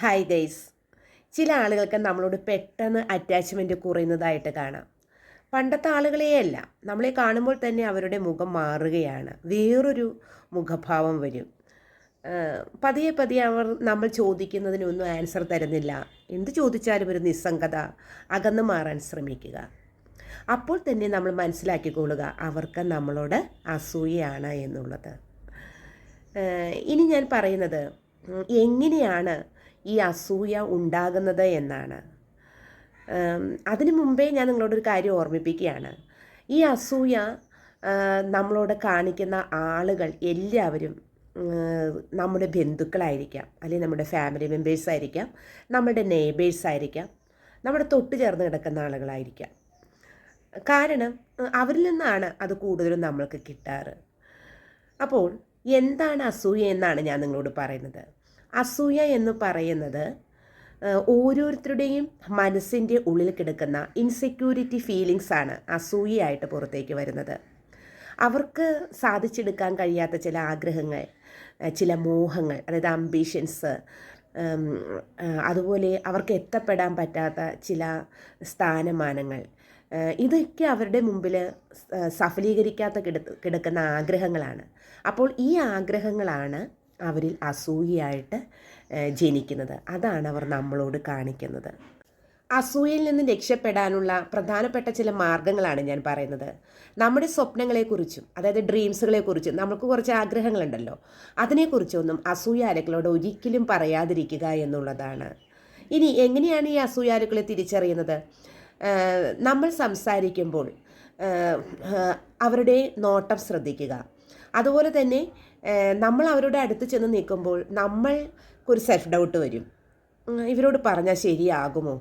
Hi guys. ചില ആളുകൾക്ക് നമ്മളോട് പെട്ടെന്ന് അറ്റാച്ച്മെൻറ്റ് കുറയുന്നതായിട്ട് കാണാം. പണ്ടത്തെ ആളുകളെയല്ല, നമ്മളെ കാണുമ്പോൾ തന്നെ അവരുടെ മുഖം മാറുകയാണ്, വേറൊരു മുഖഭാവം വരും. പതിയെ പതിയെ അവർ നമ്മൾ ചോദിക്കുന്നതിനൊന്നും ആൻസർ തരുന്നില്ല. എന്ത് ചോദിച്ചാലും ഒരു നിസ്സംഗത, അകന്നു മാറാൻ ശ്രമിക്കുക. അപ്പോൾ തന്നെ നമ്മൾ മനസ്സിലാക്കിക്കൊള്ളുക അവർക്ക് നമ്മളോട് അസൂയയാണ് എന്നുള്ളത്. ഇനി ഞാൻ പറയുന്നത് എങ്ങനെയാണ് ഈ അസൂയ ഉണ്ടാകുന്നത് എന്നാണ്. അതിനു മുമ്പേ ഞാൻ നിങ്ങളോടൊരു കാര്യം ഓർമ്മിപ്പിക്കുകയാണ്. ഈ അസൂയ നമ്മളോട് കാണിക്കുന്ന ആളുകൾ എല്ലാവരും നമ്മുടെ ബന്ധുക്കളായിരിക്കാം, അല്ലെങ്കിൽ നമ്മുടെ ഫാമിലി മെമ്പേഴ്സ് ആയിരിക്കാം, നമ്മുടെ നെയ്ബേഴ്സ് ആയിരിക്കാം, നമ്മുടെ തൊട്ട് ചേർന്ന് കിടക്കുന്ന ആളുകളായിരിക്കാം. കാരണം അവരിൽ നിന്നാണ് അത് കൂടുതലും നമ്മൾക്ക് കിട്ടാറ്. അപ്പോൾ എന്താണ് അസൂയ എന്നാണ് ഞാൻ നിങ്ങളോട് പറയുന്നത്. അസൂയ എന്ന് പറയുന്നത് ഓരോരുത്തരുടെയും മനസ്സിൻ്റെ ഉള്ളിൽ കിടക്കുന്ന ഇൻസെക്യൂരിറ്റി ഫീലിങ്സാണ് അസൂയയായിട്ട് പുറത്തേക്ക് വരുന്നത്. അവർക്ക് സാധിച്ചെടുക്കാൻ കഴിയാത്ത ചില ആഗ്രഹങ്ങൾ, ചില മോഹങ്ങൾ, അതായത് അംബീഷൻസ്, അതുപോലെ അവർക്ക് എത്തപ്പെടാൻ പറ്റാത്ത ചില സ്ഥാനമാനങ്ങൾ, ഇതൊക്കെ അവരുടെ മുമ്പിൽ സഫലീകരിക്കാത്ത കിടക്കുന്ന ആഗ്രഹങ്ങളാണ്. അപ്പോൾ ഈ ആഗ്രഹങ്ങളാണ് അവരിൽ അസൂയയായിട്ട് ജനിക്കുന്നത്. അതാണ് അവർ നമ്മളോട് കാണിക്കുന്നത്. അസൂയയിൽ നിന്ന് രക്ഷപ്പെടാനുള്ള പ്രധാനപ്പെട്ട ചില മാർഗ്ഗങ്ങളാണ് ഞാൻ പറയുന്നത്. നമ്മുടെ സ്വപ്നങ്ങളെക്കുറിച്ചും, അതായത് ഡ്രീംസുകളെക്കുറിച്ചും, നമുക്ക് കുറച്ച് ആഗ്രഹങ്ങളുണ്ടല്ലോ, അതിനെക്കുറിച്ചൊന്നും അസൂയാലുക്കളോട് ഒരിക്കലും പറയാതിരിക്കുക എന്നുള്ളതാണ്. ഇനി എങ്ങനെയാണ് ഈ അസൂയാലുക്കളെ തിരിച്ചറിയുന്നത്? നമ്മൾ സംസാരിക്കുമ്പോൾ അവരുടെ നോട്ടം ശ്രദ്ധിക്കുക. അതുപോലെ തന്നെ നമ്മൾ അവരുടെ അടുത്ത് ചെന്ന് നിൽക്കുമ്പോൾ നമ്മൾക്കൊരു സെൽഫ് ഡൗട്ട് വരും. ഇവരോട് പറഞ്ഞാൽ ശരിയാകുമോ?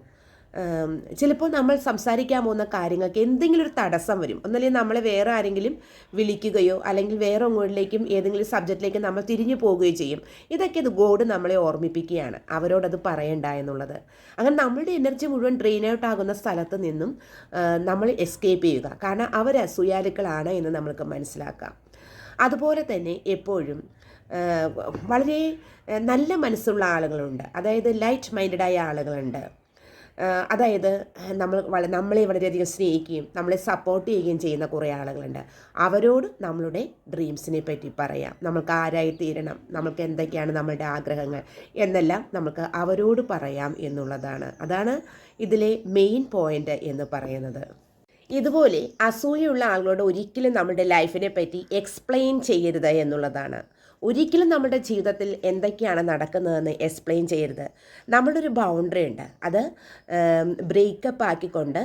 ചിലപ്പോൾ നമ്മൾ സംസാരിക്കാൻ പോകുന്ന കാര്യങ്ങൾക്ക് എന്തെങ്കിലും ഒരു തടസ്സം വരും. ഒന്നല്ലെങ്കിൽ നമ്മളെ വേറെ ആരെങ്കിലും വിളിക്കുകയോ അല്ലെങ്കിൽ വേറെ ഒന്നിലേക്കും ഏതെങ്കിലും സബ്ജക്റ്റിലേക്ക് നമ്മൾ തിരിഞ്ഞു പോവുകയോ ചെയ്യും. ഇതൊക്കെ ഇത് ഗോഡ് നമ്മളെ ഓർമ്മിപ്പിക്കുകയാണ് അവരോടത് പറയണ്ട എന്നുള്ളത്. അങ്ങനെ നമ്മളുടെ എനർജി മുഴുവൻ ഡ്രെയിൻ ഔട്ട് ആകുന്ന സ്ഥലത്ത് നിന്നും നമ്മൾ എസ്കേപ്പ് ചെയ്യുക. കാരണം അവർ അസൂയാലുക്കളാണ് എന്ന് നമുക്ക് മനസ്സിലാക്കാം. അതുപോലെ തന്നെ എപ്പോഴും വളരെ നല്ല മനസ്സുള്ള ആളുകളുണ്ട്, അതായത് ലൈറ്റ് മൈൻഡഡായ ആളുകളുണ്ട്. അതായത് നമ്മളെ വളരെയധികം സ്നേഹിക്കുകയും നമ്മളെ സപ്പോർട്ട് ചെയ്യുകയും ചെയ്യുന്ന കുറേ ആളുകളുണ്ട്. അവരോട് നമ്മളുടെ ഡ്രീംസിനെ പറ്റി പറയാം. നമുക്ക് ആരായി തീരണം, നമുക്ക് എന്തൊക്കെയാണ് നമ്മളുടെ ആഗ്രഹങ്ങൾ എന്നെല്ലാം നമുക്ക് അവരോട് പറയാം എന്നുള്ളതാണ്. അതാണ് ഇതിലെ മെയിൻ പോയിൻ്റ് എന്ന് പറയുന്നത്. ഇതുപോലെ അസൂയുള്ള ആളുകളോട് ഒരിക്കലും നമ്മുടെ ലൈഫിനെ പറ്റി എക്സ്പ്ലെയിൻ ചെയ്യരുത് എന്നുള്ളതാണ്. ഒരിക്കലും നമ്മുടെ ജീവിതത്തിൽ എന്തൊക്കെയാണ് നടക്കുന്നതെന്ന് എക്സ്പ്ലെയിൻ ചെയ്യരുത്. നമ്മളുടെ ഒരു ബൗണ്ടറി ഉണ്ട്, അത് ബ്രേക്കപ്പ് ആക്കിക്കൊണ്ട്,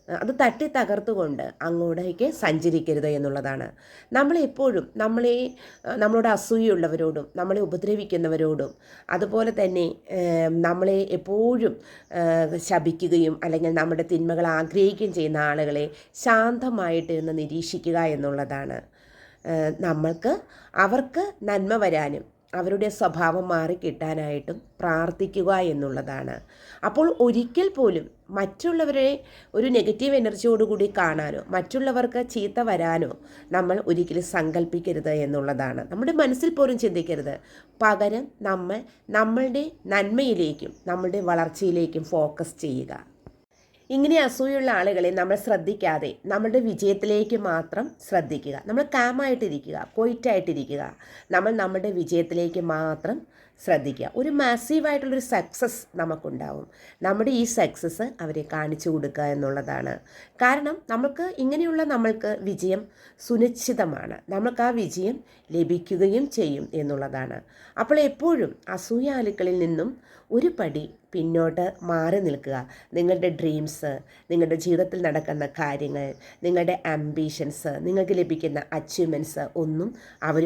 അത് തട്ടി തകർത്തുകൊണ്ട് അങ്ങോട്ടേക്ക് സഞ്ചരിക്കരുത് എന്നുള്ളതാണ്. നമ്മളെപ്പോഴും നമ്മളോട് അസൂയുള്ളവരോടും നമ്മളെ ഉപദ്രവിക്കുന്നവരോടും അതുപോലെ തന്നെ നമ്മളെ എപ്പോഴും ശപിക്കുകയും അല്ലെങ്കിൽ നമ്മുടെ തിന്മകൾ ആഗ്രഹിക്കുകയും ചെയ്യുന്ന ആളുകളെ ശാന്തമായിട്ടിരുന്ന് നിരീക്ഷിക്കുക എന്നുള്ളതാണ്. അവർക്ക് നന്മ വരാനും അവരുടെ സ്വഭാവം മാറിക്കിട്ടാനായിട്ടും പ്രാർത്ഥിക്കുക എന്നുള്ളതാണ്. അപ്പോൾ ഒരിക്കൽ പോലും മറ്റുള്ളവരെ ഒരു നെഗറ്റീവ് എനർജിയോടുകൂടി കാണാനോ മറ്റുള്ളവർക്ക് ചീത്ത വരാനോ നമ്മൾ ഒരിക്കലും സങ്കല്പിക്കരുത് എന്നുള്ളതാണ്. നമ്മുടെ മനസ്സിൽ പോലും ചിന്തിക്കരുത്. പകരം നമ്മളുടെ നന്മയിലേക്കും നമ്മളുടെ വളർച്ചയിലേക്കും ഫോക്കസ് ചെയ്യുക. ഇങ്ങനെ അസൂയുള്ള ആളുകളെ നമ്മൾ ശ്രദ്ധിക്കാതെ നമ്മളുടെ വിജയത്തിലേക്ക് മാത്രം ശ്രദ്ധിക്കുക. നമ്മൾ കാമായിട്ടിരിക്കുക, ക്വൈറ്റായിട്ടിരിക്കുക. നമ്മുടെ വിജയത്തിലേക്ക് മാത്രം ശ്രദ്ധിക്കുക. ഒരു മാസീവായിട്ടുള്ളൊരു സക്സസ് നമുക്കുണ്ടാവും. നമ്മുടെ ഈ സക്സസ് അവരെ കാണിച്ചു കൊടുക്കുക എന്നുള്ളതാണ്. കാരണം നമ്മൾക്ക് വിജയം സുനിശ്ചിതമാണ്. നമുക്ക് ആ വിജയം ലഭിക്കുകയും ചെയ്യും എന്നുള്ളതാണ്. അപ്പോൾ എപ്പോഴും അസൂയാലുക്കളിൽ നിന്നും ഒരു പടി പിന്നോട്ട് മാറി നിൽക്കുക. നിങ്ങളുടെ ഡ്രീംസ്, നിങ്ങളുടെ ജീവിതത്തിൽ നടക്കുന്ന കാര്യങ്ങൾ, നിങ്ങളുടെ ആംബിഷൻസ്, നിങ്ങൾക്ക് ലഭിക്കുന്ന അച്ചീവ്മെൻറ്റ്സ് ഒന്നും അവർ